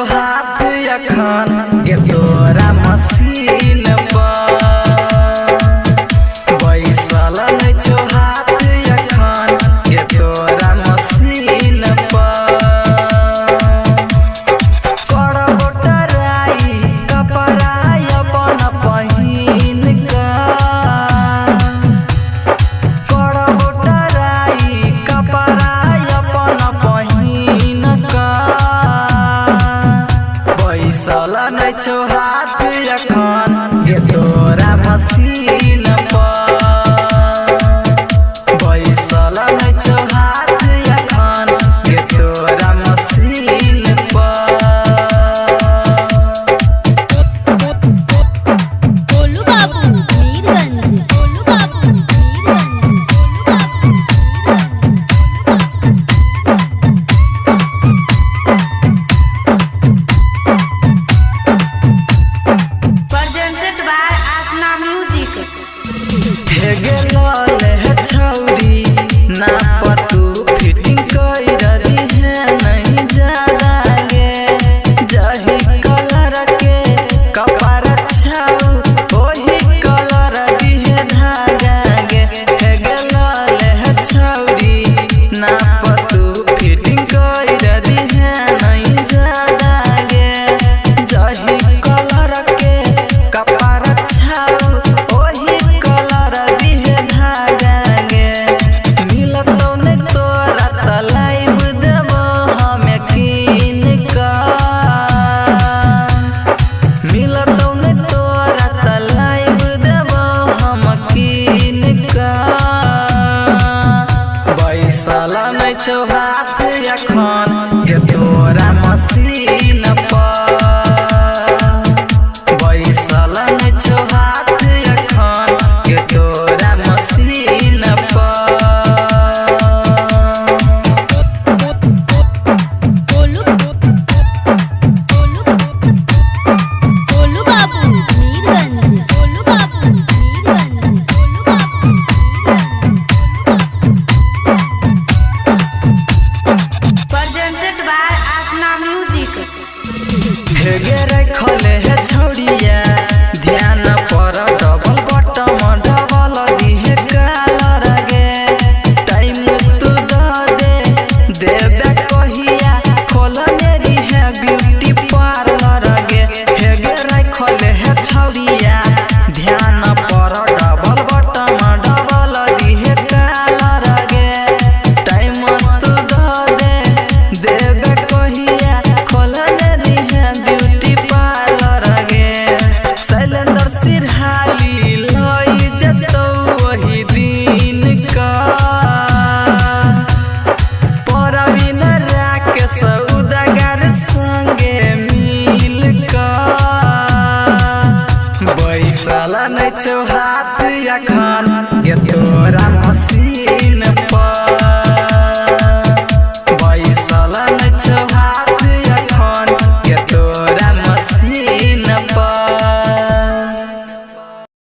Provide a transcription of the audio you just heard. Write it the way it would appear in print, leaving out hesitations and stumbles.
हाथ अखन के तोरा मशीन पर बैसल छो हाथ अखन के तोरा मशीन पर करबो टराई कपड़ा अपन पहिन का करबो टराई कपड़ा अपन पहिन का बैसल छो हाथ अखन के तोरा मशीन पर बैसल छो हाथ अखन के तोरा मशीन पर। गोलू बाबू मीरगंज, गोलू बाबू Mirganj, presented by Asna Music। हे गेल है छौरी ना पतू फिटिंग कर दी है नहीं ज्यादा गे जही कलर के कपड़ा छाऊ वही कलर दी है धागा गे। हे गेल है छौरी ना पतू फिटिंग कर दी है नहीं ज्यादा गे जही कलर के कपड़ा छाऊ वही कलर दी है धागा गे। मिलतौ ने तोरा त लाइव देबो हमें कीन का मिलतौ ने तोरा त लाइव देबो हम कीन का बैसल छो हाथ अखन के तोरा मशीन पर बैसल छो हाथ अखन के तोरा मशीन पर। गोलू बाबू मीरगंज, गोलू बाबू मीरगंज, गोलू बाबू Presented by Asna Music। हे गे रखले है छौड़िया ध्यान पर डबल बटम डबल दिहे कलर गे टाइम तू दे देबे कहिया खोलने है ब्यूटी पार्लर गे। हे गे रखले है छौड़िया ध्यान पर डबल बटम डबल दिहे कलर गे टाइम तू दे देबे कहिया खोलने है ब्यूटी पार्लर गे। शैलेंद्र सिरहाली लई जतौ वही दिन का परवीन राकेश उदगार संगे मिल का बैसल छो हाथ अखन के तोरा मशीन